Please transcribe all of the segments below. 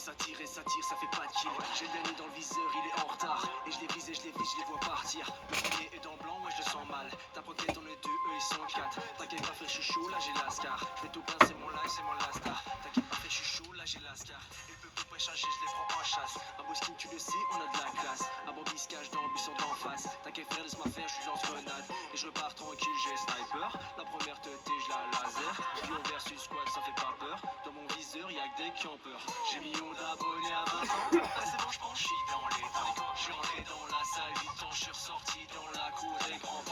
ça tire, ça fait pas de kill. J'ai le dernier dans le viseur, il est en retard. Et je les vise, je les vois partir. Le premier est dans blanc, ouais je le sens mal. Ta pocket on est deux, eux ils sont quatre. T'inquiète pas frère, je suis chaud, là j'ai l'ascar. Je vais tout pincer, c'est mon live, c'est mon lastar. T'inquiète pas frère, je suis chaud, là j'ai l'ascar. Et le peu pas chargé, je les prends en chasse. Un beau skin, tu le sais, on a de la classe. Un bon se cache dans le buisson d'en face. T'inquiète frère, laisse-moi faire, je suis lance-grenade. Et je repars tranquille, j'ai sniper. La première teuté, je la laser. Lion versus squad, ça fait pas peur. Dans mon viseur, y'a que des qui ont peur. J'ai millions d'abonnés à 20 ans. Ah, c'est bon, je pense, je suis dans les temps. Je suis rentré dans la salle 8 ans, je suis ressorti dans la cour des grands.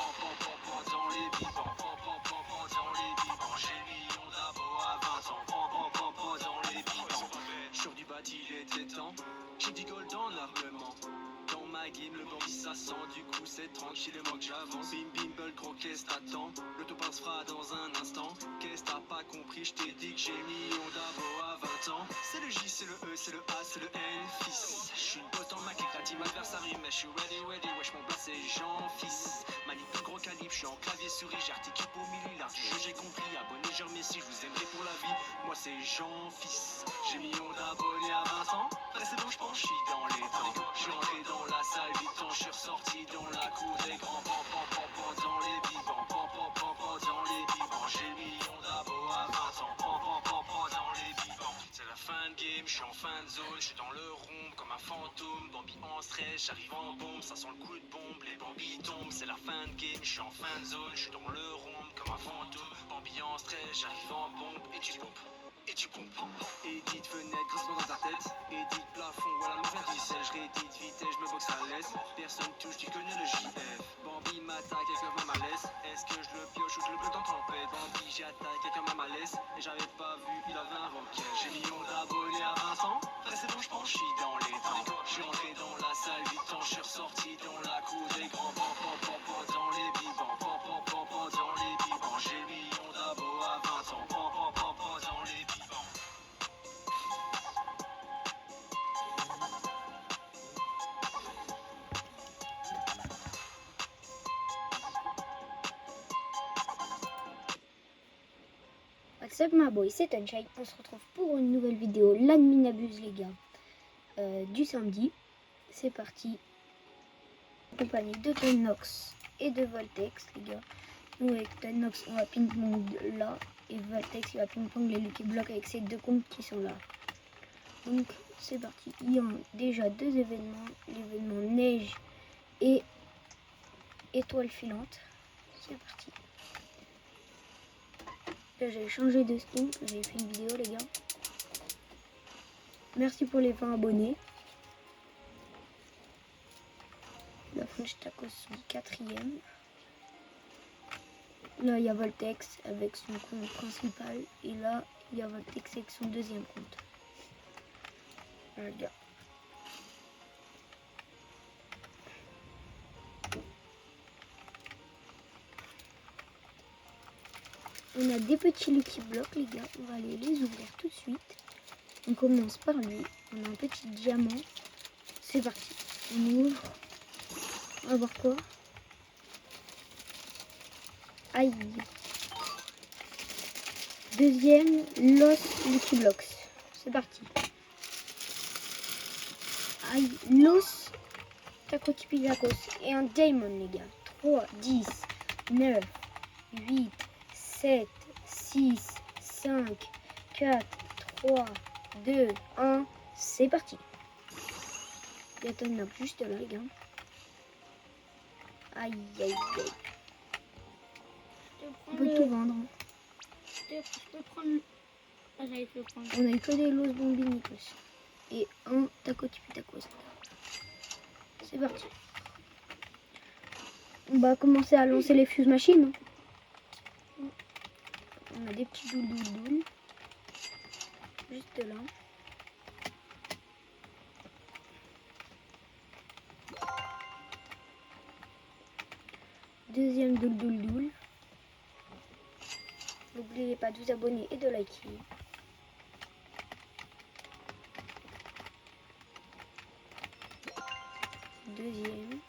Dans les bibans. Dans les bibans. J'ai millions d'abos à 20 ans. Dans les bibans. Sur du bâti, il était temps. J'ai du gold en armement. Dans ma game, le bandit ça sent. Du coup, c'est tranquillement que j'avance. Bim bimble, gros, qu'est-ce t'attends? Le topin se fera dans un instant. Qu'est-ce t'as pas compris? Je t'ai dit que j'ai millions d'abos à 20 ans. C'est le J, c'est le E, c'est le A, c'est le N, fils. Je suis une botte en maquette, la team adversaire, mais je suis ready, wesh, mon blast c'est Jean-Fils. Manip de gros calibre, je suis en clavier souris, j'articule pour millilard. Du jeu, j'ai compris, abonnez, je remercie, je vous aimerai pour la vie. Moi c'est Jean-Fils. J'ai millions d'abonnés à 20 ans. Après c'est bon, je pense, je suis dans les temps. Je suis rentré dans la salle 8 ans, je suis ressorti dans la cour des grands. Dans les bibans. Dans les bibans. J'ai millions d'abos à 20 ans. Dans les bibans. C'est la fin de game, je suis en fin de zone, je suis dans le rond comme un fantôme. Bambi en stress, j'arrive en bombe, ça sent le coup de bombe, les Bambi tombent. C'est la fin de game, je suis en fin de zone, je suis dans le rond comme un fantôme. Bambi en stress, j'arrive en bombe et tu pompes. Et tu pompes. Édite fenêtre, grincement dans ta tête. Édite plafond, voilà le mauvais du sel. Je réédite vitesse, je me boxe à l'aise. Personne touche, tu connais le JF. Bambi m'attaque avec un malaise. Est-ce que je le pioche ou je le bloque en tempête? Bambi j'attaque avec un malaise. Et j'avais pas vu, il avait un roquet. J'ai millions d'abonnés à 20 ans. Après c'est bon, je pense, je suis dans les temps. Je suis entré dans la salle 8 ans, je suis ressorti dans la cour des grands. Dans les bibans. Dans les bibans. J'ai millions d'abos à 20 ans. Dans les bibans. What's up my boy, c'est Unshine. On se retrouve pour une nouvelle vidéo, l'admin abuse les gars, du samedi. C'est parti. En compagnie de Tennox et de Voltex les gars. Nous avec Tennox on va ping-pong là. Et Voltex il va ping-pong les Lucky Blocks avec ces deux comptes qui sont là. Donc c'est parti. Il y a déjà deux événements. L'événement neige et étoile filante. C'est parti. Là j'ai changé de skin, j'ai fait une vidéo les gars. Merci pour les 20 abonnés. La French Tacos sont 4e. Là il y a Voltex avec son compte principal. Et là il y a Voltex avec son deuxième compte. Regarde. On a des petits Lucky Blocks les gars. On va aller les ouvrir tout de suite. On commence par lui. On a un petit diamant. C'est parti. On ouvre. On va voir quoi. Aïe. Deuxième, Los Lucky Blocks. C'est parti. Aïe, Los Tacotipidacos. Et un Diamond, les gars. 3, 10, 9, 8, 7, 6, 5, 4, 3, 2, 1. C'est parti. Il y a ton knock juste là, les gars. Aïe, aïe, aïe. On peut tout vendre. Je peux prendre. Ah, j'avais fait prendre. On a eu que des Los Bombinicos. Et un Tacotipidacos. C'est parti. On va commencer à lancer les fuse machines. On a des petits doul. Juste là. Deuxième doul. N'oubliez pas de vous abonner et de liker. Deuxième.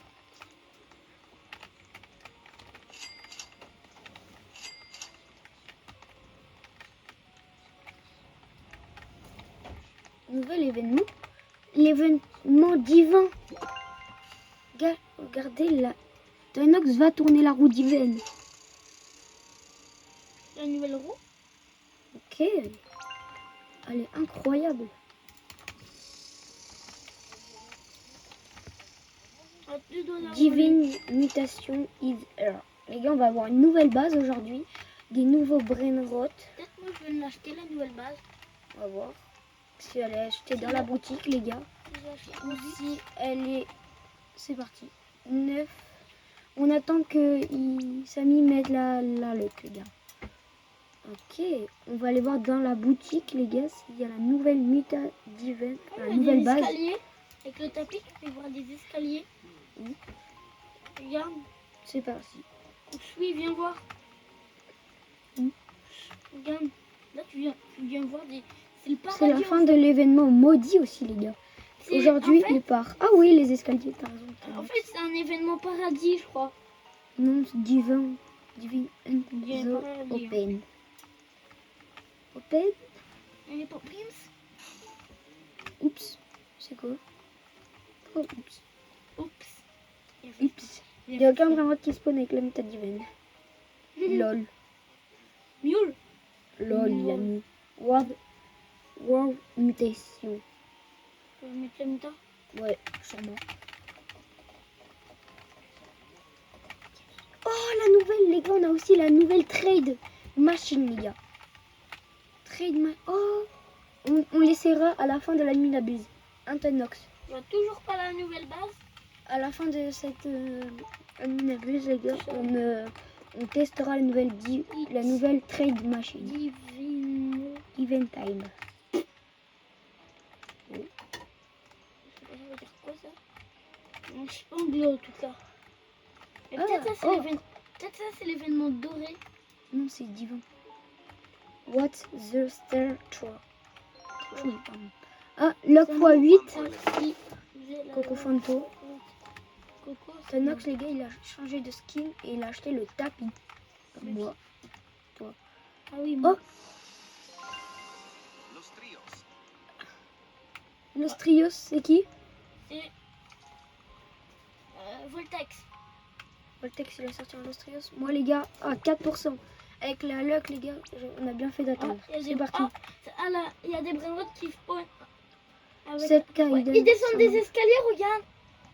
Nous nouvel événement. L'événement divin. Regardez là. Tonox va tourner la roue divine. La nouvelle roue. Ok. Elle est incroyable. Ah, tu dois la Divine Mutation is here. Les gars, on va avoir une nouvelle base aujourd'hui. Des nouveaux brainrots. Peut-être moi je vais me l'acheter la nouvelle base. On va voir si elle est achetée dans la boutique, les gars. Je vais acheter Ou aussi. si elle est... C'est parti. 9. On attend que Samy mette la lock, les gars. Ok. On va aller voir dans la boutique, les gars, s'il y a la nouvelle Divine. Il y La a nouvelle des base. escaliers. Avec le tapis, tu peux voir des escaliers. Oui. Regarde. C'est parti. Oui, viens voir. Mm. Regarde. Là, tu viens voir des... C'est le paradis. C'est la fin de l'événement maudit aussi, les gars. C'est- Aujourd'hui, en fait- il part. Ah oui, les escaliers, t'as raison. En fait, c'est un événement paradis, je crois. Non, c'est Divine Divine The Paradis. Open. Open. Elle est pas Prince. Oups. C'est quoi? Oh, oups. Oups. Oups. Il n'y a aucun brainrot qui spawn avec la méthode divine. LOL. Mule. LOL, il a mis. World Mutation. Je vais mettre la méta. Ouais, sûrement. Oh, la nouvelle, les gars, on a aussi la nouvelle trade machine, les gars. Oh, on laissera à la fin de la Minabuse. Antonox. Il n'y a toujours pas la nouvelle base. À la fin de cette Minabuse, les gars, on testera la nouvelle trade machine. Divine. Event time. Ça veut dire quoi ça? Non, je sais pas anglais en tout cas. Mais Ah, peut-être ça c'est oh. peut-être ça c'est l'événement doré. Non, c'est divin. What's the star true? Ah, lock x8. Si, j'ai la- Coco Fanto. Coco. Tonox, les gars, il a changé de skin et il a acheté le tapis. Comme moi. Ah oui, Oh, moi. Los Trios. Nostrios, c'est qui? C'est Voltex. Voltex, il a sorti un Nostrios. Moi, les gars, à 4%. Avec la luck, les gars, on a bien fait d'attendre. C'est parti. Ah là, il y a des brainrots qui spawnent. Avec... 7K, Ouais, ils descendent des escaliers, regarde.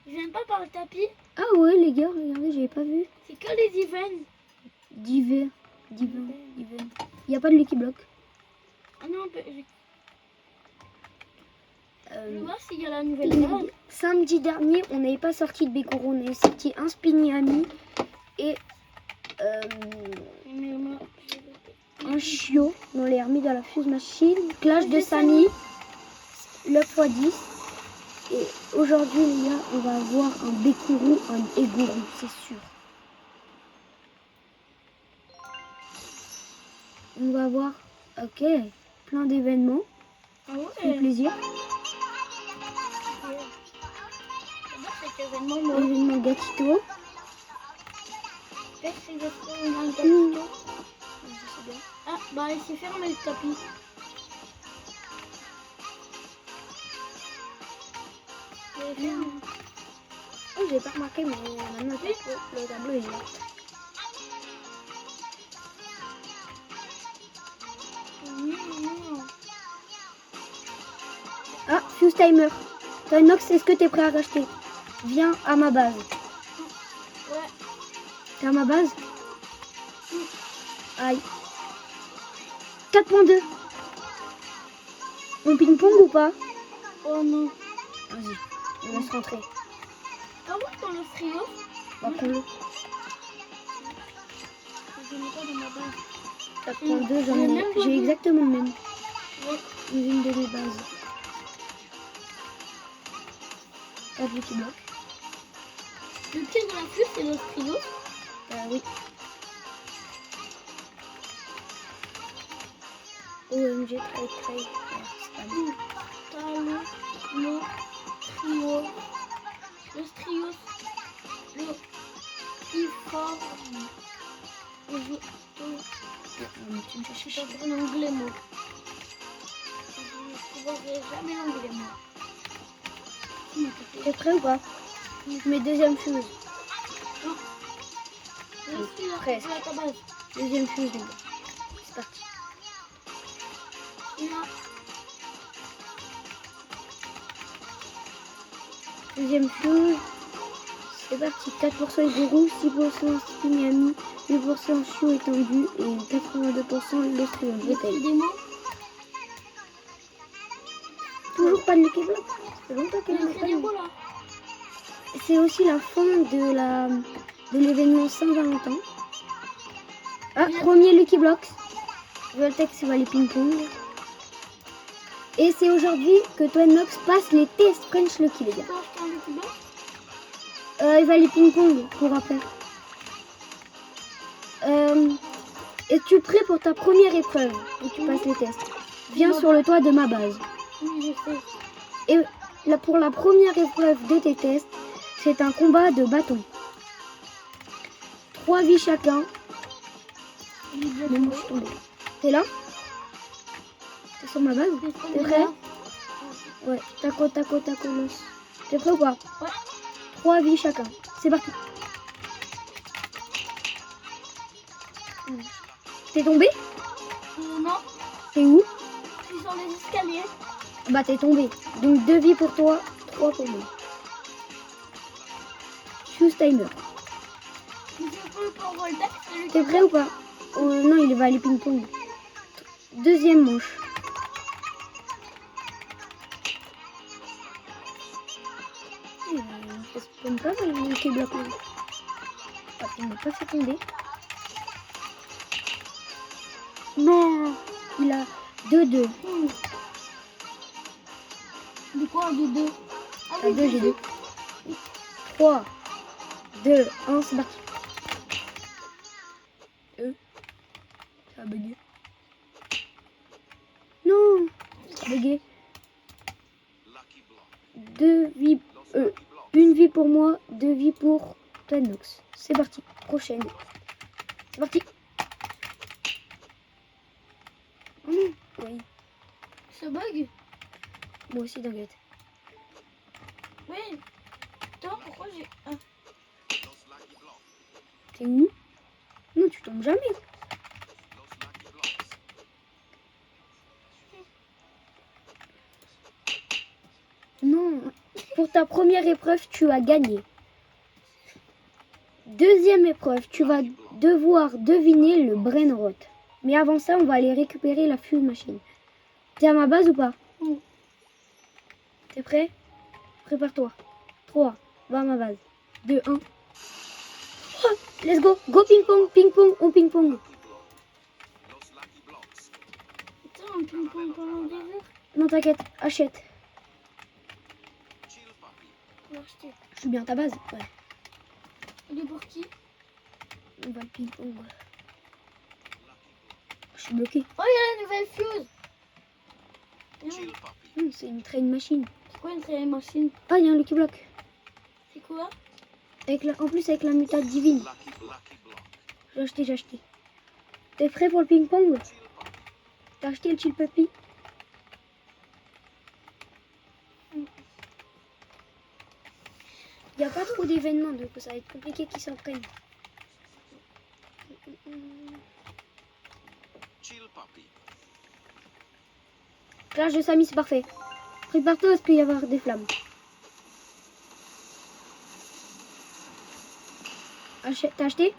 Ils viennent pas par le tapis. Ah ouais, les gars, regardez, j'avais pas vu. C'est que les events. Divin. Il n'y a pas de Lucky Block. Ah non, je Euh, vois s'il y a la nouvelle base. Samedi dernier, on n'avait pas sorti de Bekoro, on avait sorti un Spinny Ami et Mais moi, un Chiot. On les remis dans la fuse machine. Clash de Samy, le x10. Et aujourd'hui, les gars, on va avoir un Bekoro, un Egoro, c'est sûr. On va avoir, ok, plein d'événements. Ah ouais, Ça fait plaisir. cet événement, moi. Événement Gatito. Peut-être que je fais un gâteau. Ah, bah il s'est fermé le tapis. Oh, j'ai pas remarqué, mais maintenant le tableau est là. Ah, Fuse Timer. Tonox, est-ce que t'es prêt à racheter? Viens à ma base. Ouais. T'es à ma base? Aïe. 4.2. On ping-pong ou pas? Oh non. Vas-y, on laisse rentrer. Ah ouais, dans le trio. On va prendre le Je n'ai pas dans ma base. 4.2, j'en ai. J'ai exactement le même. Ouais. Une de mes bases. Pas de bloc. Le pire de la flûte, c'est le trio. Oui. OMG, très. C'est pas bon. Talon, le trio. Le trio. Le ifor. Le Tu me fais je chier. sais pas en anglais, moi. reverrai jamais l'anglais, moi. T'es prêt ou pas? Je mets deuxième chose. Presque. À ta base. Deuxième chose, les gars. C'est parti. Et là, Deuxième chose. C'est parti. 4% Guru, 6% Ski Miami, 8% Chio étendu et 82% l'Australian. Bouteille. des mots. Toujours pas de Lucky Block. Ça fait longtemps qu'elle Il n'a fait pas des eu. mots là. C'est aussi la fin de l'événement Saint-Valentin. Ah, premier Lucky Block. Voltex va les ping-pong. Et c'est aujourd'hui que Twin Nox passe les tests French Lucky, les gars. Tu peux acheter un Lucky Block? Il va les ping-pong pour après. Es-tu prêt pour ta première épreuve où tu passes les tests? Viens sur le toit de ma base. Oui, je sais. Et là, pour la première épreuve de tes tests, c'est un combat de bâton. 3 vies chacun. Mais moi, je suis tombée. T'es là? T'es sur ma base? T'es prêt? Ouais, taco, los. T'es prêt ou pas? Ouais. 3 vies chacun. C'est parti. T'es tombé? Non, T'es où? je suis sur les escaliers. Bah t'es tombé. Donc 2 vies pour toi, 3 pour moi. Choose timer. Je peux pour Voltex, c'est lui T'es prêt ou pas? Oh, non, il va aller ping-pong. Deuxième manche. Ça se tombe pas mal le Lucky Block là. Ah, il m'a pas fait tomber. Non, il a 2-2. De quoi de deux? Ah Ah, 2, j'ai 2. 3, 2, 1, c'est parti. Ça a bugué. Non, ça a bugué. 2 vies, une vie pour moi, 2 vies pour Twinox. C'est parti, prochaine. C'est parti. Oh non, oui, Ça bug? moi aussi t'inquiète. Oui. Attends, pourquoi j'ai... Ah. T'es où? Non, tu tombes jamais. Non, pour ta première épreuve, tu as gagné. Deuxième épreuve, tu vas devoir deviner le brain rot. Mais avant ça, on va aller récupérer la fuse machine. T'es à ma base ou pas? Oui. T'es prêt? Prépare-toi. 3, va à ma base. 2, 1. Oh, let's go. Go ping-pong, ping-pong, on ping-pong. Attends, un ping-pong pendant des heures. Non, t'inquiète, achète. Pour acheter. Je suis bien à ta base. Ouais, Il est pour qui? on va le ping-pong. Je suis bloqué. Oh, il y a la nouvelle fuse. Non, c'est une train machine. C'est quoi une traînée machine? Ah, il y a un Lucky Block. C'est quoi? En plus, avec la mutate divine. J'ai acheté. T'es prêt pour le ping-pong? T'as acheté le chill puppy? Il n'y a pas trop d'événements, donc ça va être compliqué qu'ils s'entraînent. Clash de Samy, c'est parfait. Prépare-toi parce qu'il va y avoir des flammes. T'as acheté?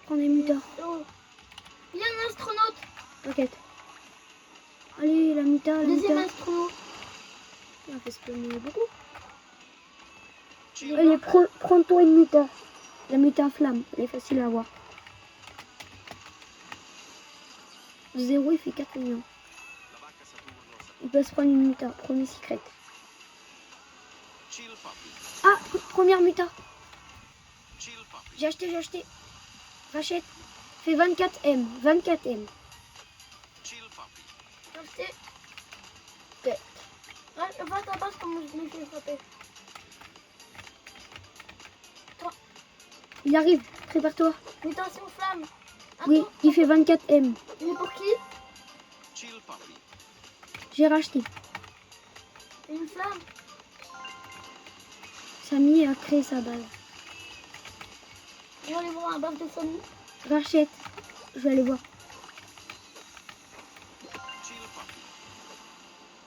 Prends des muteurs. Oh. Il y a un astronaute. T'inquiète. Allez, la muta, la Deuxième muta. astronaute. On fait spawner beaucoup. Allez, prends-toi une muta. La muta flamme, elle est facile à avoir. 0, il fait 4 millions. Il peut se prendre une muta, premier secret. Ah, première muta. J'ai acheté. Rachète. Fait 24M. 24M. Acheter. Ouais, va à ta base comme je me fais frapper. Il arrive. prépare-toi. Mutation flamme. Attends, Oui, il fait 24 M. il est pour qui? Chill, papi. J'ai racheté. Une flamme. Samy a créé sa base. On va aller voir la base de Samy. Rachète. Je vais aller voir. Chill, papi.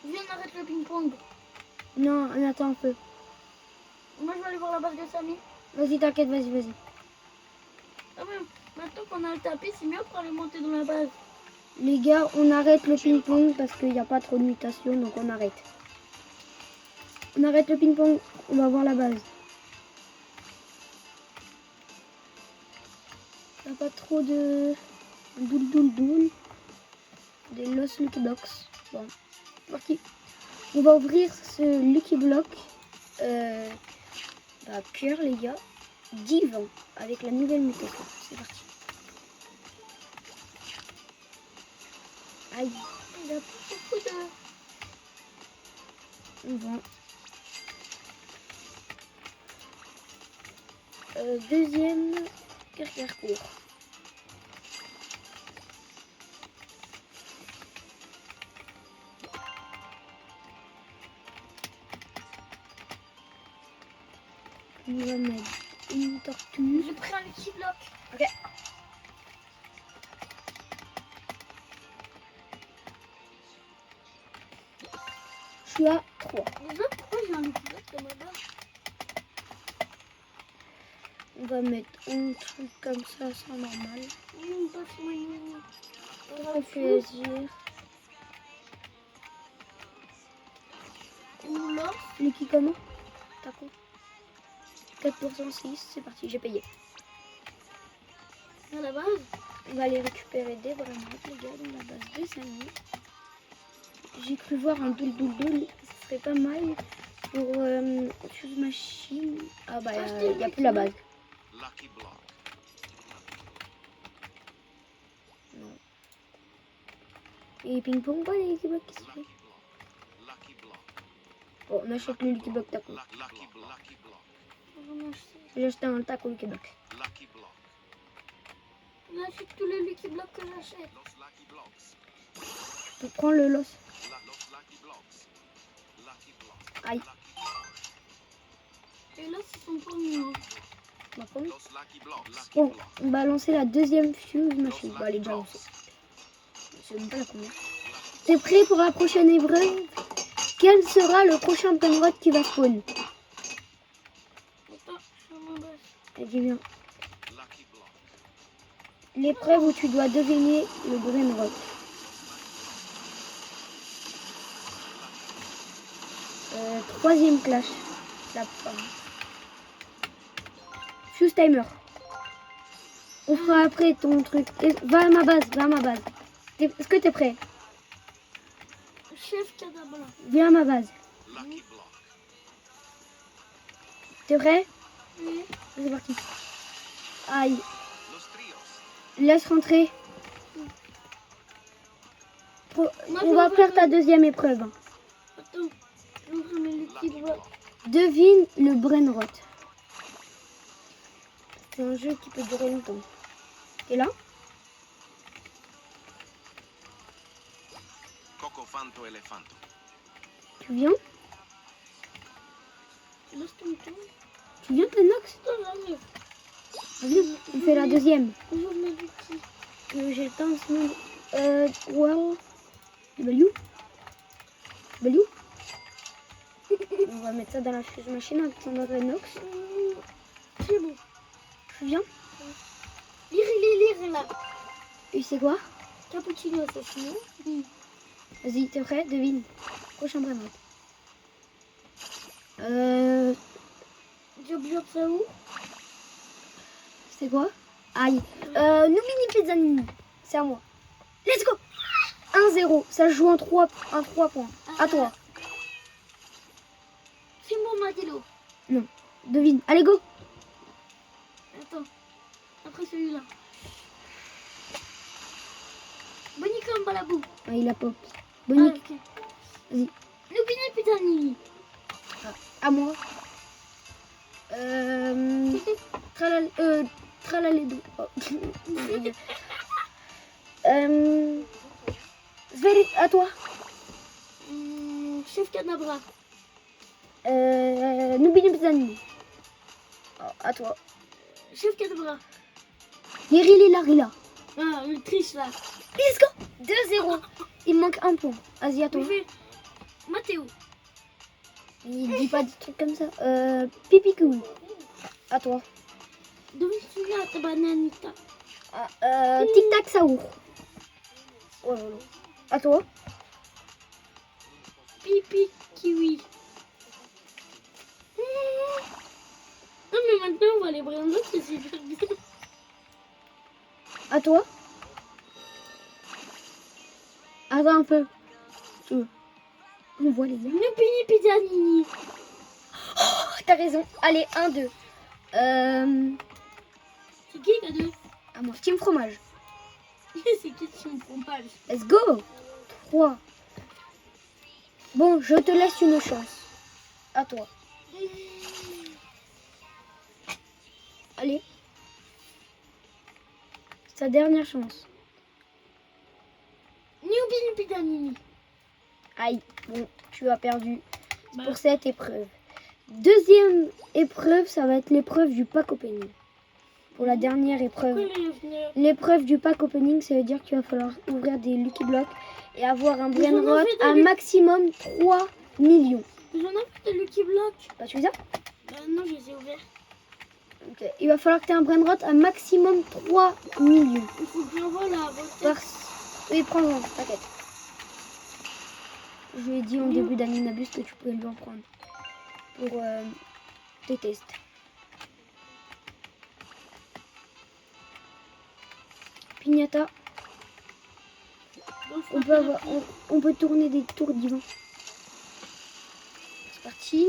Viens, on arrête le ping-pong. Non, on attend un peu. Moi, je vais aller voir la base de Samy. Vas-y, t'inquiète, vas-y. Ah ouais, maintenant qu'on a le tapis, c'est mieux pour aller monter dans la base. Les gars, on arrête le ping-pong parce qu'il n'y a pas trop de mutations, donc on arrête. On arrête le ping-pong, on va voir la base. Il n'y a pas trop de doule. Des Lost Lucky Blocks. Bon, parti. On va ouvrir ce Lucky Block. Cœur, les gars. Divan avec la nouvelle mutation. C'est parti. Aïe. Il y a beaucoup de... On vend. Deuxième carrière court. On va mettre une tortue. J'ai pris un Lucky Block. Ok. Je suis à 3. Déjà, pourquoi j'ai un Lucky Block dans ma base? On va mettre un truc comme ça, c'est normal. Une bosse moyenne. Ça fait plaisir. Ou là. Lucky comment? T'as quoi? 4% 6, c'est parti, j'ai payé. À la base. On va aller récupérer des bramottes, les gars, dans la base de Samy. J'ai cru voir un doule, ce serait pas mal pour Fuse Machine. Ah bah, il n'y a plus la base. Lucky block. Non. Et ping-pong, quoi, les Lucky Blocks, qu'est-ce que tu fais? Lucky block. Bon, on achète le Lucky Block taco. Lucky block. On achète- J'ai acheté un taco Lucky Block. Lucky block. on achète tous les Lucky Blocks que j'achète. Los lucky blocks. Tu prends le los. Los lucky blocks. Lucky block. Aïe. Et là, c'est son premier. On va prendre. Los lucky blocks. Lucky Bon, block. on va lancer la deuxième Fuse Los Machine. Bon, elle est lucky déjà blocks. lancée. Je sais même pas la combien. T'es prêt pour la prochaine épreuve? Quel sera le prochain Brainrot qui va spawn? Attends, je suis à ma base. Elle dit bien. Lucky block. L'épreuve où tu dois deviner le Brainrot. Troisième clash. La fin. Fuse timer. On fera après ton truc. Va à ma base, Est-ce que t'es prêt? Chef Cadabra. Viens à ma base. Lucky block. T'es prêt? Oui. C'est parti. Aïe. Los trios. Laisse rentrer. Moi, On va faire ta deuxième épreuve. Attends, j'ouvre mes Lucky Blocks. Devine le Brainrot. C'est un jeu qui peut durer longtemps. T'es là? Coco fanto elefanto. Tu viens? Laisse tomber. Tu viens, Tenox? Attends, j'arrive. Viens, on fait la deuxième. J'ouvre mes Lucky. J'ai pas un seul. Wow. Value? On va mettre ça dans la Fuse Machine avec son Renox. C'est bon. Tu viens? Lire là. Et c'est quoi? Cappuccino assassino. Vas-y, t'es prêt? Devine. Prochain Brainrot. J'observe ça où? C'est quoi? Aïe. Noumini Pizzanini. C'est à moi. Let's go! 1-0. Ça se joue en 3 points. À toi. Simon Matillo. Devine. Allez, go! Attends. Après celui-là. Bonnie comme Balabou. Ah, il a pop. Ah, Bonnie, ok. vas-y. Lupini Pitani. À moi. Tralalédou. Oh. Sveri, à toi. Chef Cadabra. Nubinubzani. Oh, à toi. Chef Cadabra. Nirili Larila. Ah, le triche là. Let's go. 2-0. Il me manque un point. Vas-y, à toi. Je fais Mathéo. Il dit pas des trucs comme ça. Pipikou. À toi. Domicile ta bananita. Tic Tac Saour. Oh là là. À toi. Pipi kiwi. Non mais maintenant on va les brindilles, c'est super bien. À toi. Attends un peu. Tu veux. On voit les gars. Nupini pizzanini. Oh, t'as raison. Allez, 1-2. C'est qui les deux? À moi. Team fromage. C'est qui son fromage? Let's go. 3. Bon, je te laisse une chance. À toi. Allez. Sa dernière chance. Nupini pizzanini. Aïe. Bon, tu as perdu Bah, pour cette épreuve. Deuxième épreuve, ça va être l'épreuve du pack opening. Pour la dernière épreuve. pourquoi les venir? L'épreuve du pack opening, ça veut dire qu'il va falloir ouvrir des Lucky Blocks et avoir un Mais j'en ai brain rot fait des à Lucky- maximum 3 millions. J'en ai fait de Lucky Block. Bah, tu fais ça? Non, je les ai ouverts. Ok. Il va falloir que tu aies un brain rot à maximum 3 millions. Il faut que j'envoie la recette. Par... Oui, prends-en, t'inquiète. Je lui ai dit en début d'Aninabus que tu pouvais lui en prendre pour tes tests. Pignata, on peut tourner des tours divins. C'est parti.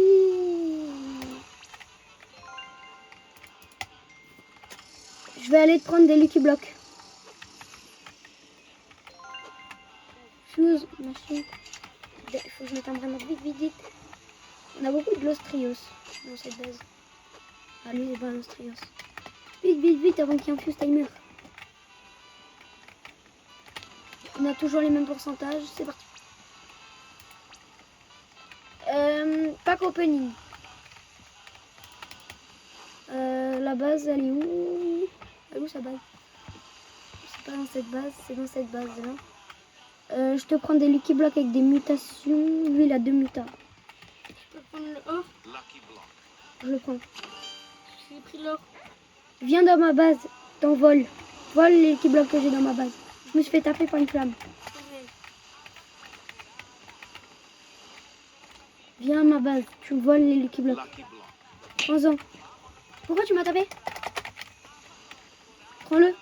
Je vais aller te prendre des Lucky Blocks. Fuse, merci. Il faut que je mette un brain rot vite, vite, vite. On a beaucoup de Lostrios dans cette base. Ah, lui, c'est pas un Lostrios. Vite, vite, vite, avant qu'il y ait un fuse timer. On a toujours les mêmes pourcentages. C'est parti. Pack opening. La base, elle est où? Elle est où sa base? C'est pas dans cette base, c'est dans cette base là. Je te prends des Lucky Blocks avec des mutations. Lui, il a 2 mutas. Je peux prendre le or. Je le prends. J'ai pris l'or. Viens dans ma base, t'envoles. Vole les Lucky Blocks que j'ai dans ma base. Je me suis fait taper par une flamme. Viens à ma base, tu voles les Lucky Blocks. Prends-en. Pourquoi tu m'as tapé? Prends-le.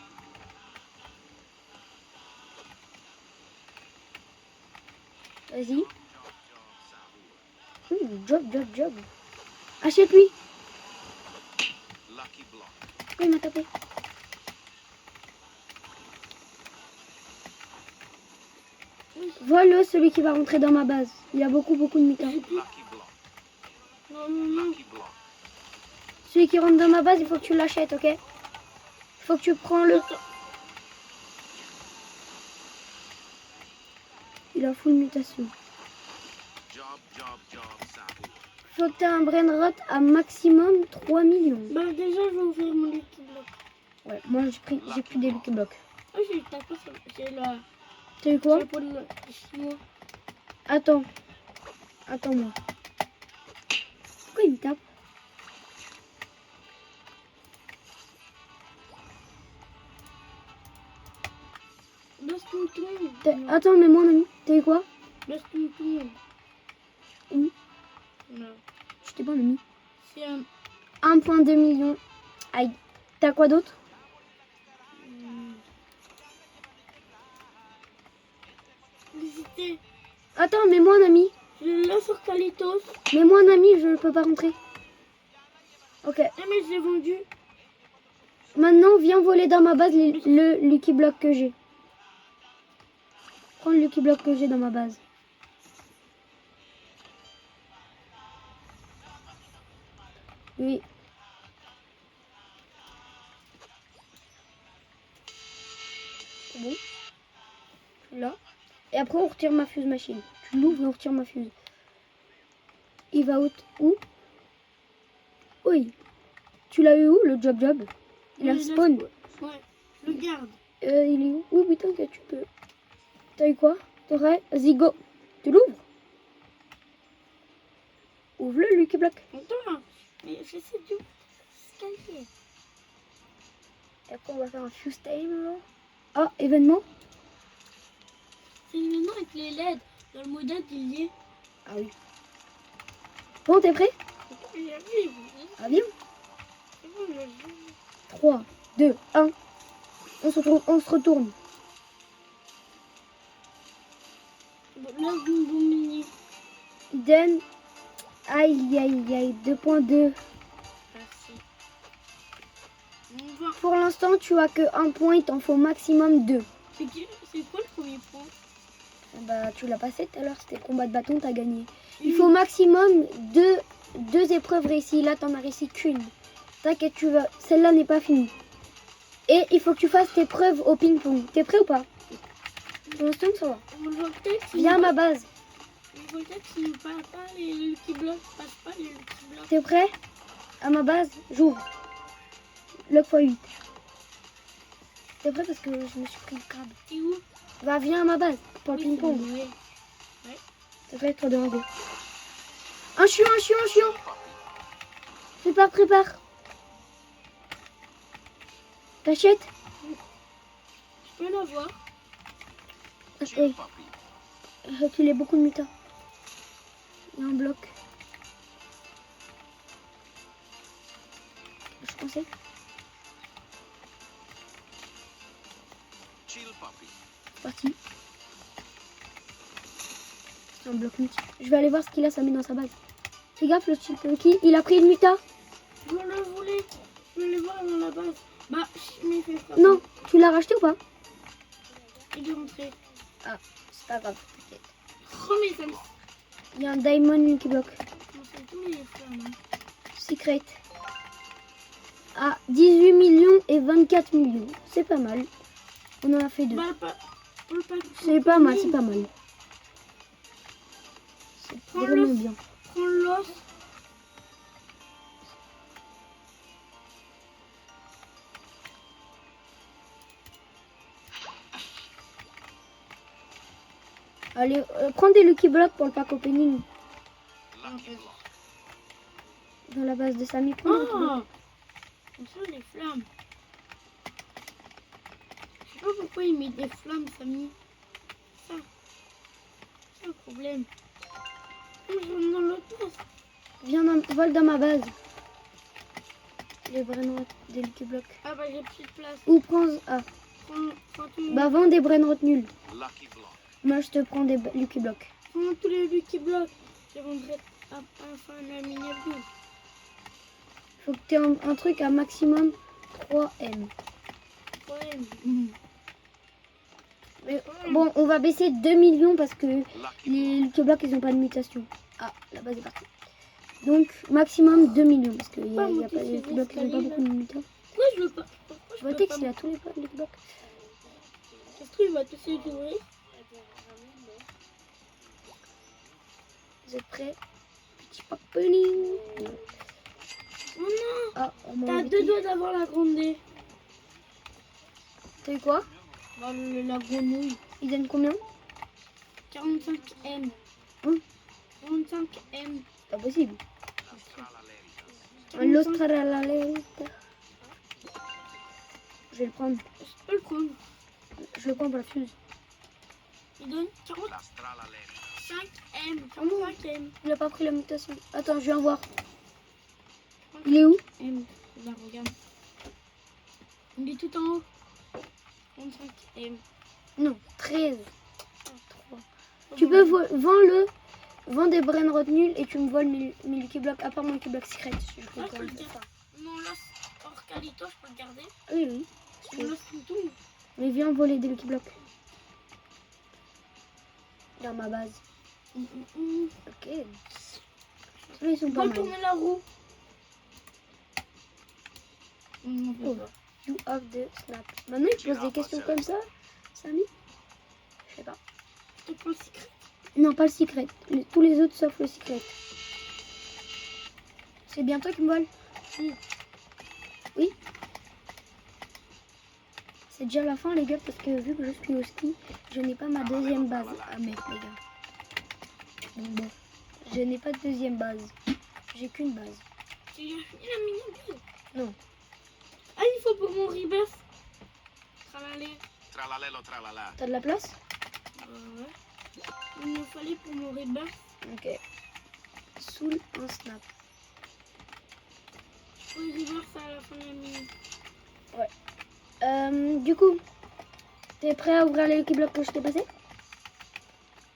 Vas-y. Job. Achète-lui. Pourquoi il m'a tapé? Vole celui qui va rentrer dans ma base. Il a beaucoup de mutas. Non. Celui qui rentre dans ma base, il faut que tu l'achètes, ok? Il faut que tu prends le. Il a full mutation. Il faut que tu aies un brain rot à maximum 3 millions. Bah déjà, je vais ouvrir mon Lucky Block. Ouais, moi j'ai pris des Lucky Blocks. Ah, j'ai tapé sur... J'ai la... T'as eu quoi? J'ai pas le chinois. Attends-moi. Pourquoi il me tape? Attends, mais moi, mon ami, t'as eu quoi? Où? Non. Je t'ai pas, mon ami. C'est un... 1,2 million. Aïe. T'as quoi d'autre? Visiter. Attends, mais moi, un ami. Je l'ai sur Kalitos. Mais moi, un ami, je peux pas rentrer. Ok. Ah, mais je l'ai vendu. Maintenant, viens voler dans ma base le Lucky Block que j'ai. Prends le Lucky Block que j'ai dans ma base. Oui. Et après, on retire ma fuse machine. Tu l'ouvres et on retire ma fuse. Il va où? Oui. Tu l'as eu où, le job? Il a Oui, spawn. Ouais, je le garde. Il est où? Oui, putain, que tu peux. T'as eu quoi? T'aurais? Vas-y, go. Tu l'ouvres? Ouvre-le, Lucky Block. Attends, mais j'essaie de escalier. Et après, on va faire un fuse time, là. Ah, événement? C'est maintenant avec les LED. Dans le modèle, il y est. Ah oui. Bon, t'es prêt? J'arrive. Ah, viens. C'est bon, j'arrive. 3, 2, 1. On se retourne. Bon, là, bon mini. Then, aïe, 2.2. Merci. On va. Pour l'instant, tu as que 1 point, il t'en faut maximum 2. C'est quoi le premier point? Bah, tu l'as passé tout à l'heure, c'était combat de bâton, t'as gagné. Il faut maximum deux épreuves réussies. Là, t'en as réussi qu'une. T'inquiète, celle-là n'est pas finie. Et il faut que tu fasses tes preuves au ping-pong. T'es prêt ou pas? Pour l'instant, ça va. On voit peut-être Viens à ma base. on voit peut-être qu'il ne passe pas les Lucky Blocks. Passe pas les Lucky Blocks. T'es prêt? À ma base, j'ouvre. Le x8. T'es prêt parce que je me suis pris le câble. T'es où? Va, viens à ma base pour le Oui, ping-pong. c'est bon, ouais. T'es prêt? 3, 2, 1, go. Un chiant. Prépare. T'achètes? Je peux l'avoir. Oui. Il a beaucoup de mutas. Il y a un bloc. Je pensais. C'est parti. C'est un bloc multi. Je vais aller voir ce qu'il a, ça met dans sa base. Fais gaffe, le petit Punky, il a pris une muta. Je le voulais. Je vais le voir dans la base. Bah, mais fais ça. Non, tu l'as racheté ou pas? Il est rentré. Ah, c'est pas grave, t'inquiète. Oh, mais ça me. Il y a un Diamond Lucky Block. On fait tous les flammes. Hein. Secret. Ah, 18 millions et 24 millions. C'est pas mal. On en a fait 2. Bah, C'est pas mal. C'est Prends vraiment le- bien. Prends l'os. Allez, prends des Lucky Blocks pour le pack opening. Dans la base de Samy. Prends des Lucky Blocks. Ah, on sent les flammes. Je sais pas pourquoi il met des flammes, Samy. Ça. C'est le problème. Je rentre dans l'autre place. Vole dans ma base. Les brain des Lucky Blocks. Ah bah j'ai plus de place. Ou prends... Ah, Prends tout. bah vends des brain nuls. Moi, je te prends des Lucky Blocks. Prends tous les Lucky Blocks. Je vendrai à la fin de la mini-abuse. Faut que tu aies un truc à maximum 3M. Ouais. Mais, bon, on va baisser 2 millions parce que les Lucky Blocks, ils ont pas de mutation. Ah, la base est partie. Donc, maximum 2 millions parce qu'il y a pas les Lucky Blocks, ils ont pas beaucoup de mutation. Pourquoi je veux pas? Pourquoi Je vois Tex, il a tous les Lucky Blocks. Est-ce qu'il va tous les ouvrir? Vous êtes prêts? Petit opening. Oh non! Ah, on m'a T'as enlevé 2 qui? doigts d'avoir la grande D. T'as eu quoi? Bah, la grenouille. Il donne combien? 45M. Hein? 45M. C'est pas possible. L'Australalita. Je vais le prendre. Je peux le prendre. Je le prends pour la fuse. Il donne 45M. 45M. Il a pas pris la mutation. Attends, je viens voir. Il est où? M. Là, regarde. Il est tout en haut. 35M. Non, 13. 3. Tu peux vends des brain rot nuls et tu me voles mes Lucky Blocks, à part mon Lucky Block secret. Je peux Ah, je quand peux le même faire ça. garder. Mon los hors qualité, je peux le garder. Oui. Mon los tout. Mais viens voler des Lucky Blocks. Dans ma base. Ok. Ceux-là, ils sont pas mal. Retourner la roue. Oh. You have the snap. Maintenant, il pose des questions comme ça, Samy? Je sais pas. te prends le secret. Non, pas le secret. Tous les autres sauf le secret. C'est bien toi qui me vole? Oui. Oui. C'est déjà la fin, les gars, parce que vu que je suis au ski, je n'ai pas ma deuxième base à mettre, les gars. Donc bon, je n'ai pas de deuxième base. J'ai qu'une base. Tu as fini la mini-buse? Non. Ah, il faut pour mon reverse. Tralalé. Tralalelo tralala. T'as de la place? Ouais. Il me fallait pour mon reverse. Ok. Soul un snap. Je peux reverse à la fin de la mini. Du coup, t'es prêt à ouvrir les Lucky Blocks que je t'ai passé?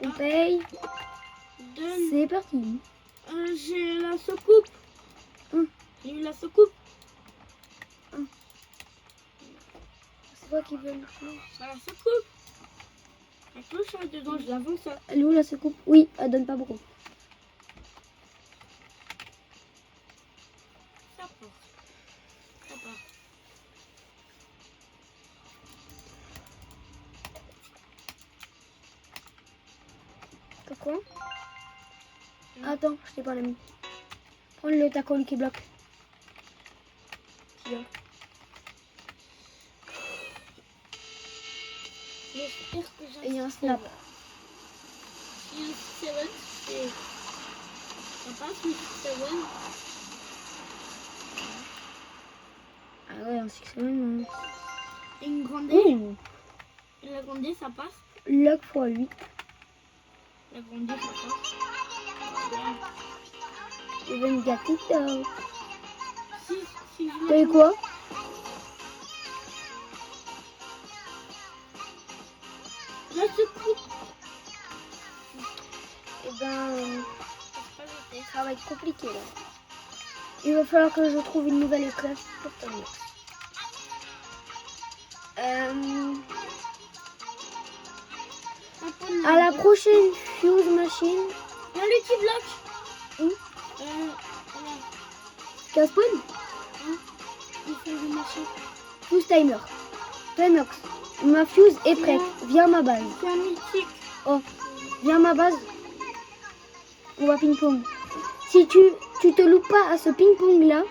On paye. Donne. C'est parti. J'ai la soucoupe. J'ai eu la soucoupe. C'est toi qui veux le clou. J'ai la soucoupe. La cloche est dedans, je l'avance. Elle est où la soucoupe? Oui, elle donne pas beaucoup. Ça part. Ça part. Pourquoi? Attends, je t'ai pas mis. Prends le taco Lucky Block. Tiens. J'espère que j'ai Et il y a un snap. Si le 7, c'est... Ça passe le 7. Ah ouais, un 6-7. Et une grande Ouh, Et la grande ça passe. Luck x8. La grande ça passe. Voilà. Even got it though. Si je T'as eu quoi? La soucoupe. Eh ben, C'est pas le test. ça va être compliqué là. Il va falloir que je trouve une nouvelle épreuve pour ton mix. À la prochaine Fuse Machine. Il y a le petit bloc. Où? Voilà. Caspoon? Hein? Il fait le marché. Fuse Timer. Twenox. Ma Fuse est prête. Viens à ma base. C'est un mythique. Oh, viens à ma base. On va ping-pong. Si tu te loupes pas à ce ping-pong là,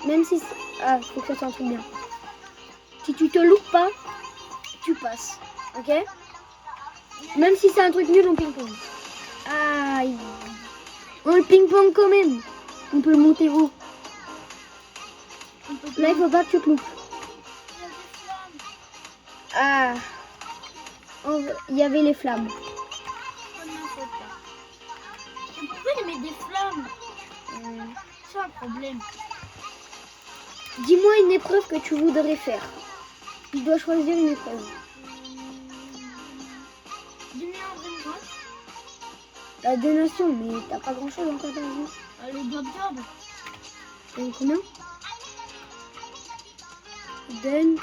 même si... Ah, faut que ça soit un truc bien. Si tu te loupes pas, tu passes. Ok? Même si c'est un truc nul, on ping-pong. Aïe. On le ping-pong quand même. On peut le monter haut. Là, il faut pas que tu te loupes. Il y a des flammes. Ah. Il y avait les flammes. C'est pas de ma faute là. Et pourquoi il met des flammes? C'est un problème. Dis-moi une épreuve que tu voudrais faire. Tu dois choisir une épreuve. Demi en vraie droite. La donation, mais t'as pas grand chose encore dans le jeu. Le job. T'as eu combien? Donne.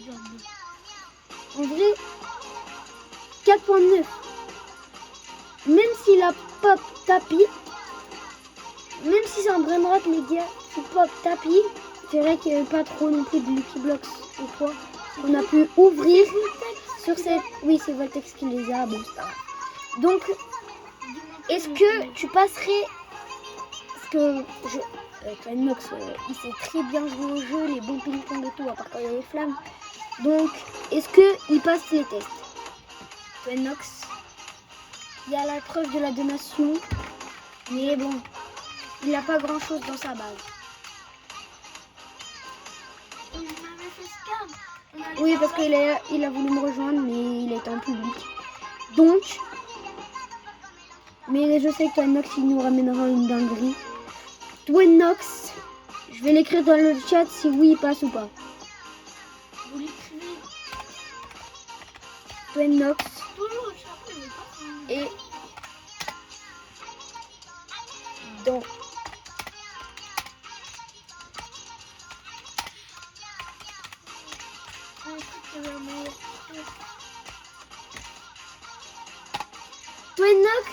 Job. En vrai, 4.9. Même si la pop tapis, même si c'est un brain rot, les gars, si pop tapis, c'est vrai qu'il n'y avait pas trop non plus de Lucky Blocks ou quoi. On a pu ouvrir sur cette... Oui, c'est Voltex qui les a, bon, ça va. Donc, est-ce que tu passerais... Parce que Twenox, il sait très bien jouer au jeu, les bons ping-pong et tout, à part quand il y a les flammes. Donc, est-ce qu'il passe les tests? Twenox, il y a la preuve de la donation, mais bon, il n'a pas grand-chose dans sa base. On avait fait scam. Oui, parce qu'il a voulu me rejoindre, mais il est en public. Donc, mais je sais que Twenox, il nous ramènera une dinguerie. Twenox, je vais l'écrire dans le chat si oui, il passe ou pas. Vous l'écrivez. Twenox Toujours au chapeau, mais pas. et dans Twenox,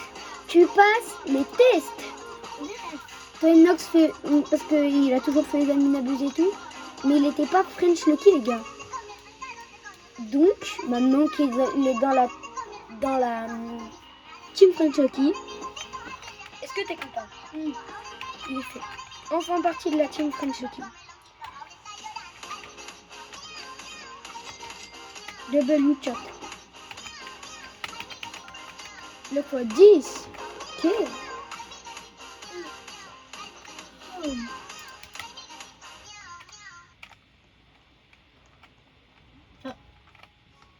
tu passes les tests. Twenox fait, parce qu'il a toujours fait les admin abusés et tout, mais il n'était pas French Lucky, les gars. Donc, maintenant qu'il est dans la Team French Hockey, est-ce que t'es content? Il est fait. Enfin partie de la Team French Hockey. Double shot. Le fois 10. Ok.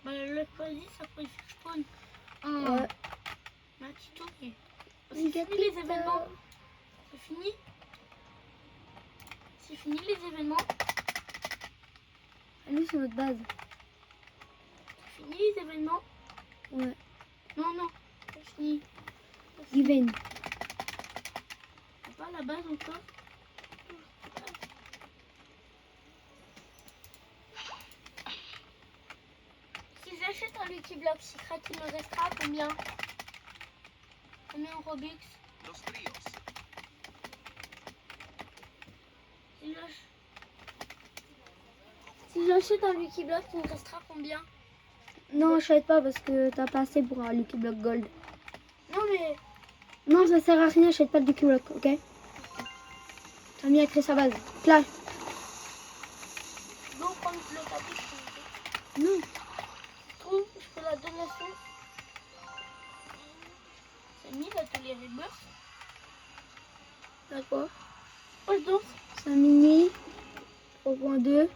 Bah, le choisi, ça peut faire spawn. Ouais. Un petit tour. C'est Une fini les événements. C'est fini. C'est fini les événements. Ah, nous, c'est notre base. C'est fini les événements. Ouais. Non, non. C'est fini. Even. C'est pas la base encore. Si j'achète un Lucky Block Secret, il me restera combien? Combien en Robux? Los tríos. Si j'achète un Lucky Block, il me restera combien? Non, achète pas parce que t'as pas assez pour un Lucky Block Gold. Non mais... Non, ça sert à rien, achète pas de Lucky Block, ok? T'as mis à créer sa base. Là. Je dois prendre le tapis. Non. Je trouve, je fais la donation. C'est mis l'atelier Rebirth. D'accord. Oh, je danse. 5 mini. 3.2.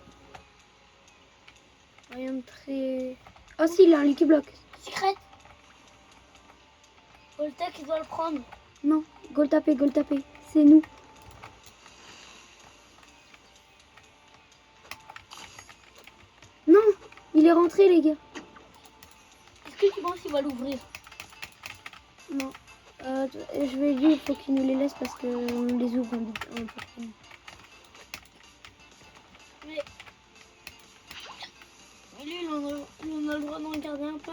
Rien de très... Oh si, il a un Lucky Block. Secret. Voltec, il doit le prendre. Non, goal tapé. C'est nous. Non, il est rentré, les gars. Est-ce que tu penses qu'il va l'ouvrir? Non. Je vais lui, il faut qu'il nous les laisse parce qu'on les ouvre un peu. Mais lui, il en a le droit d'en garder un peu.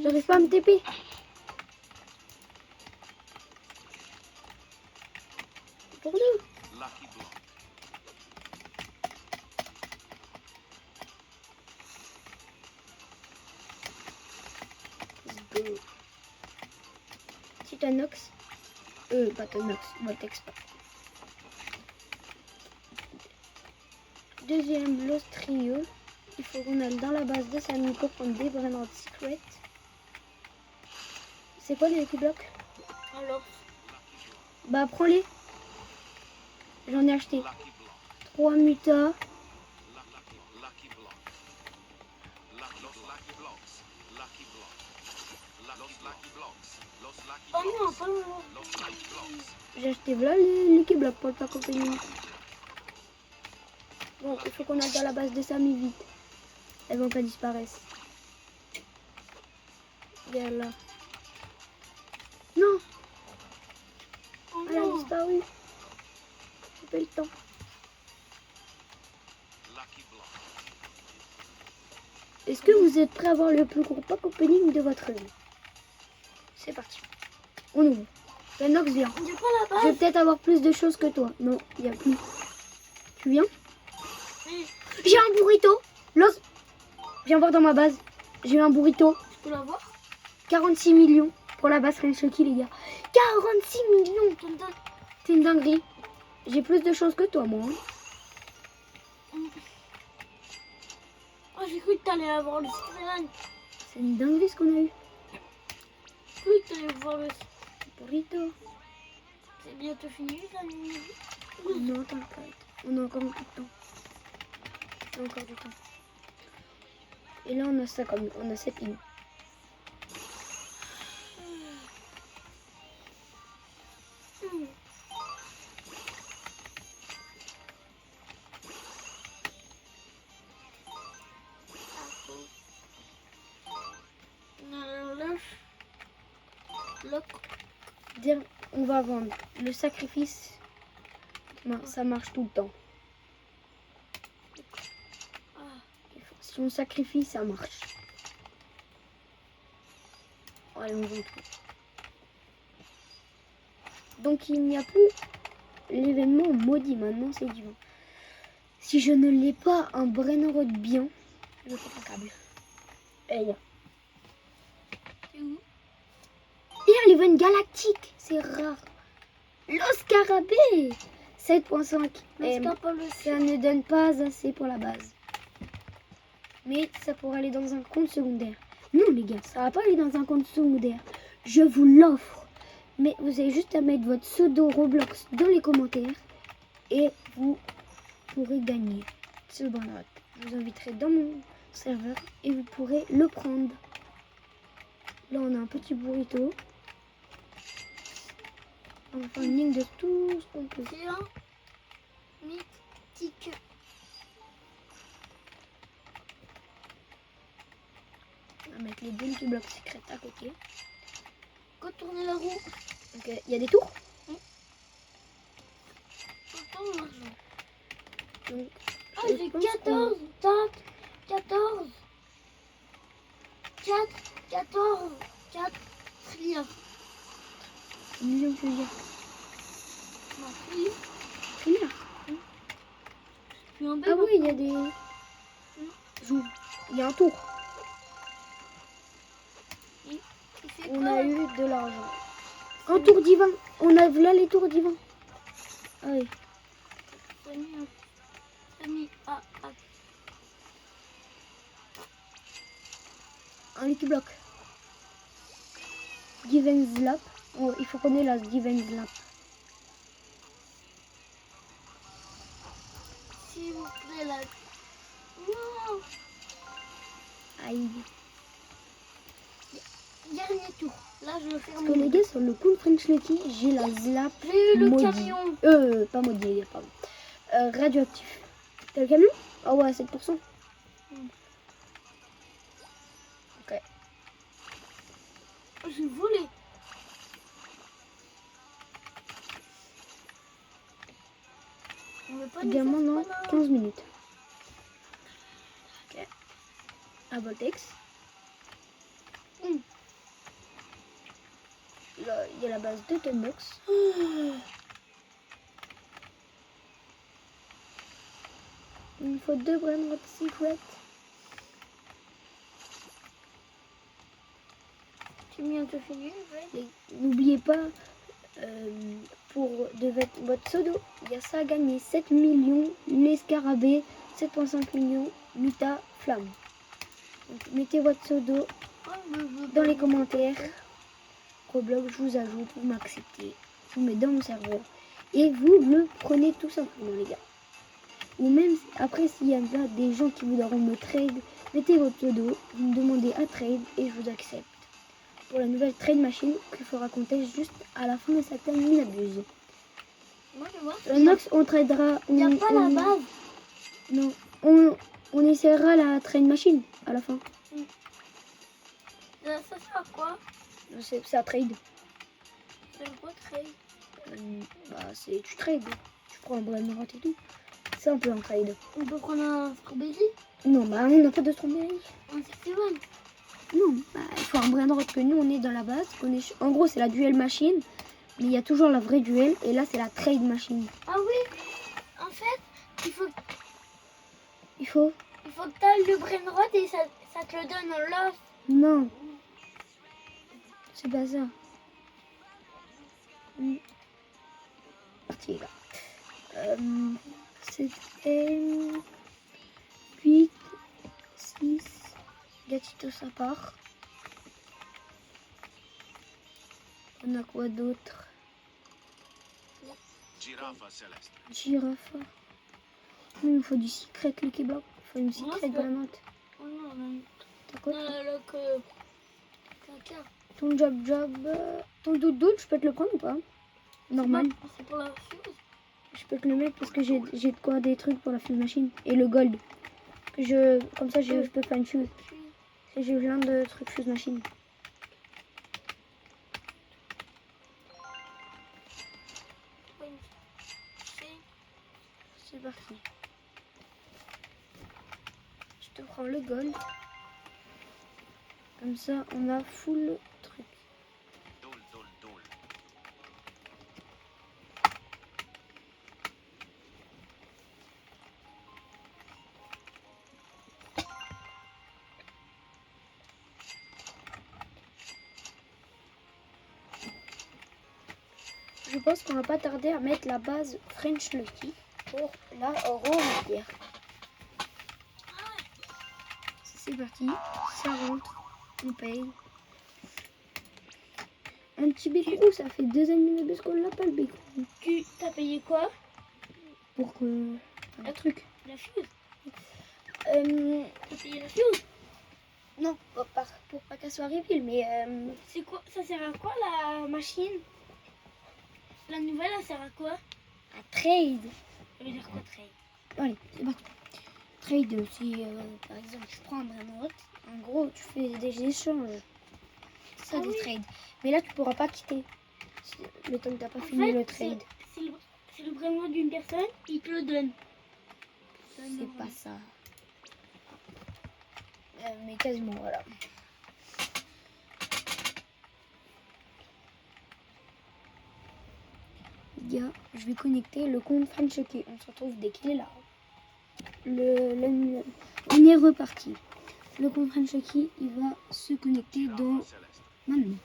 J'arrive pas à me TP. Pour nous. Lucky Block. Let's go. Titanox. Pas Titanox, Voltex pas. Deuxième, Lost Trio. Il faut qu'on aille dans la base de Samico prendre des Brand Secret. C'est quoi les Lucky Blocks? Alors, Bah prends-les. J'en ai acheté. Lucky Block. 3 mutas. Lucky Block. Los Lucky Blocks. Lucky Block. Los Lucky Blocks. Los Lucky oh non, Blocks. pas non. Los Lucky Blocks. J'ai acheté voilà les Lucky Blocks pour le pack opening. Bon, il faut qu'on aille dans la base de Samy vite. Avant qu'elle disparaisse. Regarde là. Non, Oh elle a non. disparu. J'ai pas eu le temps. Lucky Block. Est-ce que vous êtes prêts à voir le plus gros pack opening de votre vie? C'est parti. On ouvre. Nox vient. Il n'y a pas la Je vais base. peut-être avoir plus de choses que toi. Non, il n'y a plus. Tu viens? Oui. J'ai un burrito. Los. Viens voir dans ma base. J'ai eu un burrito. Je peux l'avoir? 46 millions pour la base French Hockey, les gars. 46 millions. Tonton. C'est une dinguerie. J'ai plus de choses que toi, moi. hein. Oh, j'ai cru que t'allais avoir le Spider-Man. C'est une dinguerie ce qu'on a eu. J'ai cru que t'allais voir le... Burrito. C'est bientôt fini, la nuit. Non, t'inquiète. On a encore un peu de temps. On a encore du temps. Et là, on a ça comme... On a 7 lignes. Dire, on va vendre le sacrifice. Non, ça marche tout le temps. Si on sacrifie, ça marche. Allez, on vend tout. Donc il n'y a plus l'événement maudit maintenant, c'est divin. Si je ne l'ai pas un Brainrod bien, je vais faire un câble. Et il y a. C'est où? Il y a l'event galactique, c'est rare. L'Oscarabée 7.5. Et ça ne donne pas assez pour la base. Mais ça pourrait aller dans un compte secondaire. Non les gars, ça va pas aller dans un compte secondaire. Je vous l'offre. Mais vous avez juste à mettre votre pseudo Roblox dans les commentaires. Et vous pourrez gagner ce Brainrod. Je vous inviterai dans mon serveur et vous pourrez le prendre. Là on a un petit burrito. On va faire une ligne de tout ce qu'on peut. C'est un mythique. On va mettre les deux petits blocs secrets à côté. Contourner la roue. Donc il y a des tours. Contourne l'argent. Donc, Ah, je j'ai pense 14. Tac. 14. 14. 4 trillions. million de fusils. Non, trillions. Trilliard. Puis en bas, Ah oui, il y a des. J'ouvre. Il y a un tour. il fait On quoi? a eu de l'argent. Un tour divin. On a là les tours divins. Ah oui. Un Lucky Block. Divine Slap. Oh, il faut qu'on ait la Divine Slap. S'il vous plaît, là. Non. Aïe. Dernier tour. Là, je vais faire Parce que les gars, sur le compte French Lucky, j'ai la Slap. J'ai eu le maudit. camion. Pas maudit, les gars, pardon. Radioactif. T'as le camion? Ah ouais, 7%. Ok. J'ai volé. On veut pas nous Diamant faire dans ça, là. 15 minutes. Ok. À Voltex. Là, il y a la base de Tonbox. Il me faut 2 Brainrod Secret. C'est bientôt fini, ouais. Et n'oubliez pas, pour votre pseudo, il y a ça à gagner. 7 millions, les scarabées, 7,5 millions, Muta, Flamme. Donc, mettez votre pseudo dans les commentaires. Roblox, je vous ajoute, vous m'acceptez, je vous mets dans mon serveur et vous le prenez tout simplement les gars. Ou même après s'il y a des gens qui voudront me trade, mettez votre pseudo, vous me demandez à trade et je vous accepte. Pour la nouvelle trade machine qu'il faudra qu'on teste juste à la fin de cette minabuse. Moi, je vois. Nox on tradera. Il n'y a pas la base. Non, on essaiera la trade machine à la fin. Ça sert à quoi? C'est à trade. C'est quoi trade? C'est tu trades. Tu prends un Brainrod et tout. C'est un peu un trade. On peut prendre un strawberry? Non, bah on n'a pas de strawberry. Un 61. Non, bah, il faut un Brainrod que nous on est dans la base. En gros c'est la duel machine. Mais il y a toujours la vraie duel. Et là c'est la trade machine. Ah oui. En fait, il faut que tu aies le Brainrod et ça te le donne en love. Non. C'est pas ça. Parti là. C'était 8, 6, Gatito ça part. On a quoi d'autre? Girafa céleste. Girafa. Il me faut du secret Lucky Block. Il faut une secret c'est- Brainrod. Oh non, non. T'as quoi? Caca. Ton job. Ton doudou, je peux te le prendre ou pas? Normal. C'est pour la fuse. Je peux te le mettre parce que j'ai de quoi des trucs pour la fuse machine. Et le gold. Comme ça, je peux faire une fuse. Et j'ai plein de trucs fuse machine. C'est parti. Je te prends le gold. Comme ça, on a full truc. Doul, doul, doul. je pense qu'on va pas tarder à mettre la base French Lucky pour la remontière. C'est parti, ça rentre, on paye. Un petit bécon, ça fait 2 minutes qu'on l'a pas le bécon. Tu t'as payé quoi? Pour que... un truc. La fuse. T'as payé la fuse? Non, pour pas qu'elle soit reveal, mais... C'est quoi? Ça sert à quoi la machine? La nouvelle, elle sert à quoi? à trade. Ça veut dire quoi trade? Allez, c'est parti. Trade, c'est par exemple, tu prends un Brainrot, en gros, tu fais des échanges. C'est ça, Ah des oui. trades. Mais là, tu pourras pas quitter le temps que t'as pas fini le trade. C'est le brainrot d'une personne, il te le donne. C'est pas ça. Mais quasiment, voilà. Les gars, je vais connecter le compte French Lucky. On se retrouve dès qu'il est là. On est reparti. Le compte French Lucky, il va se connecter dans Tirant céleste. maintenant.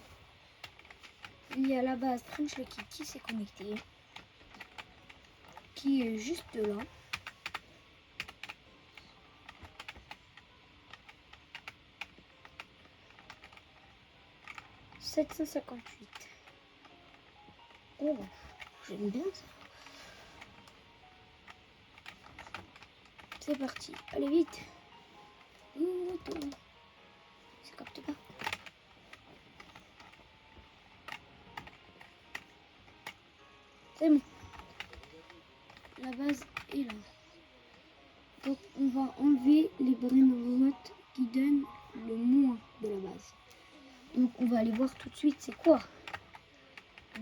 Il y a la base French Lucky qui s'est connectée, qui est juste là. « 758. Oh, j'aime bien ça. C'est parti. Allez vite. Ça capte pas. C'est bon. La base est là. Donc on va enlever les brainrots qui donnent le moins de la base. Donc on va aller voir tout de suite c'est quoi.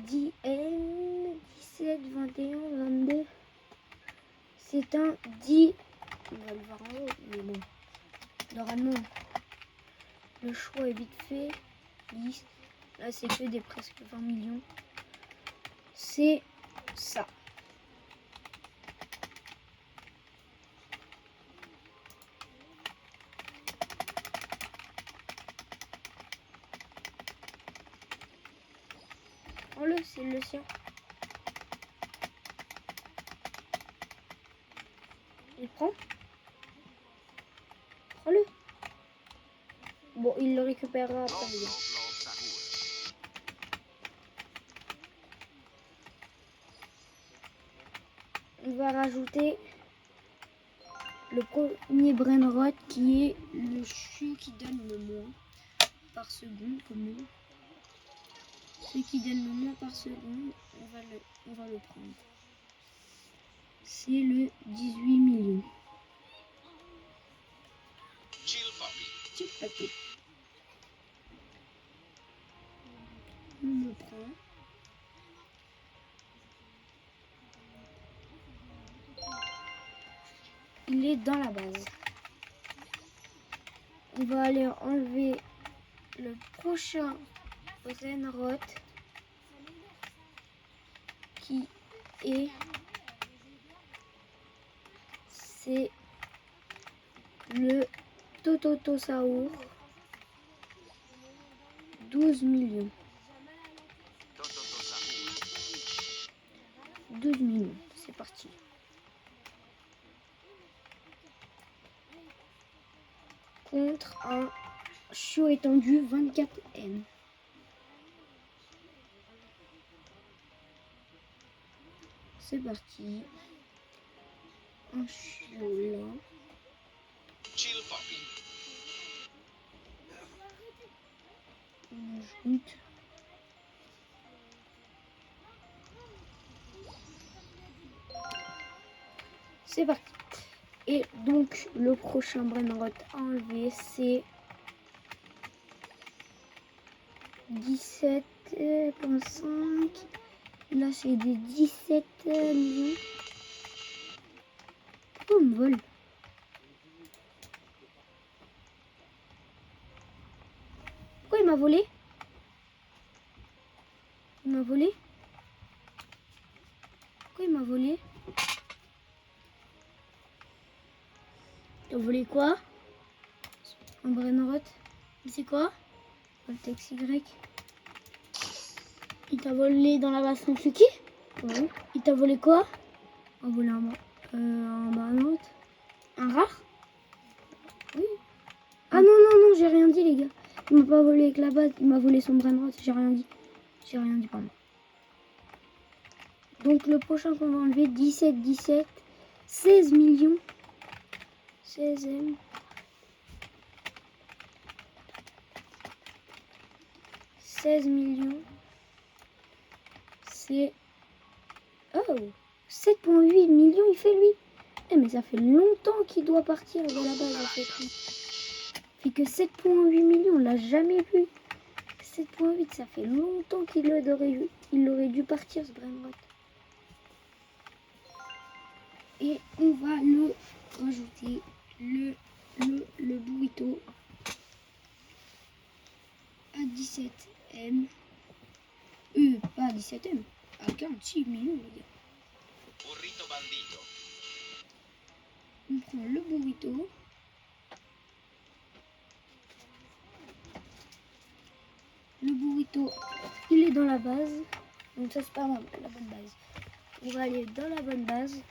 10N, 17, 21, 22. C'est un 10. On va le voir en haut, mais bon. Normalement, le choix est vite fait. 10. Là, c'est que des presque 20 millions. C'est ça. Prends-le, c'est le sien. Il prend. Prends-le. Bon, il le récupérera après. Globe, les gars. globe, globe, ça roule. On va rajouter le premier brainrot qui est le chiot qui donne le moins par seconde comme nous. Celui qui donne le moins par seconde, on va le prendre. C'est le 18 millions. Chill puppy. Petit papier. On le prend. Il est dans la base. On va aller enlever le prochain brainrot qui est... C'est le Tototosaur. 12 millions. Toto, ça roule. 12 millions, c'est parti. Contre un chiot étendu 24N. C'est parti. Un chiot là. Chill puppy. On ajoute. C'est parti. Et donc le prochain brainrot à enlever c'est 17,5. Là c'est des 17 millions. Pourquoi on me vole? Pourquoi il m'a volé? Il m'a volé? Pourquoi il m'a volé? T'as volé quoi? Un brainrot. C'est quoi? Le texte Y. Il t'a volé dans la base Kentucky? Oui. Il t'a volé quoi? On voulait un barnote. Un rare? Oui. Ah non, non, non, j'ai rien dit, les gars. Il m'a pas volé avec la base, il m'a volé son brainrot, j'ai rien dit. J'ai rien dit, pardon. Donc le prochain qu'on va enlever, 17, 17, 16 millions. 16M. 16 millions. C'est... Oh, 7,8 millions il fait lui. Eh mais ça fait longtemps qu'il doit partir de la base en fait. Il fait que 7,8 millions, on l'a jamais vu. 7,8, ça fait longtemps qu'il aurait dû partir ce brainrot. Et on va le rajouter, le burrito à 17M. Pas 17M, à 46 millions les gars. Burrito bandito. On prend le burrito. Le burrito, il est dans la base. Donc ça c'est pas la bonne base. On va aller dans la bonne base.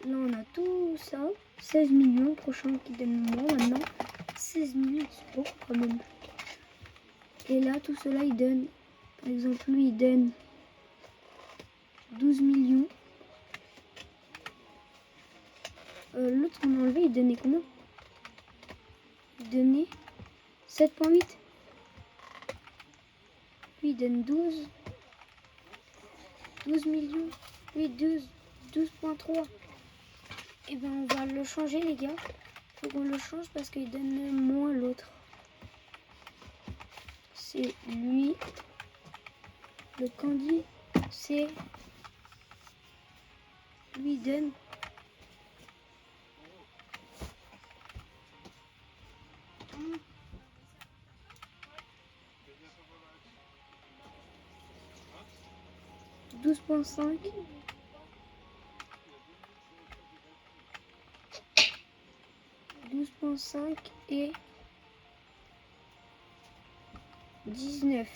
Là on a tout ça. 16 millions, prochain qui donne moins maintenant. 16 millions, c'est beaucoup quand même. Et là tout cela il donne, par exemple lui il donne 12 millions. L'autre qu'on a enlevé il donnait combien? Il donnait 7,8. Lui il donne 12 millions. Lui 12,3. Et ben on va le changer les gars. Faut qu'on le change parce qu'il donne moins l'autre. C'est lui. Le candy c'est lui il donne $12,5. 12,5 et 19.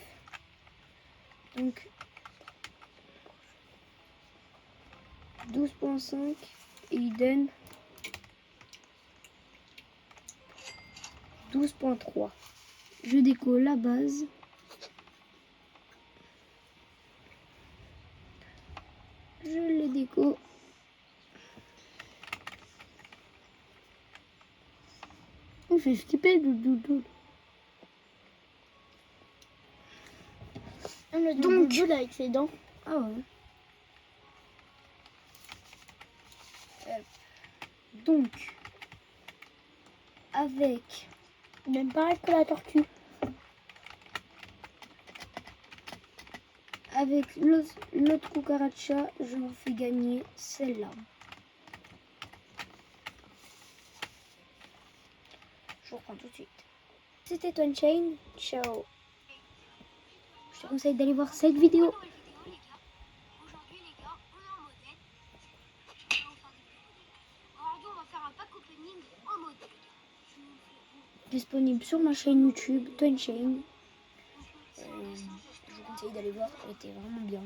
Donc 12,5 et il donne 12,3. Je déco la base. Je le déco. On fait skipper le doudou. Le Donc- doudou avec ses dents. Ah ouais. Donc, avec Même pareil que la tortue. l'autre cucaracha, je vous fais gagner celle-là. Je reprends tout de suite. C'était Twinchain. Ciao. Je te conseille d'aller voir cette vidéo. Aujourd'hui les gars, on est en modèle. Aujourd'hui on va faire un pack opening en modèle. Disponible sur ma chaîne YouTube, Twinchain. Je vous conseille d'aller voir, elle était vraiment bien.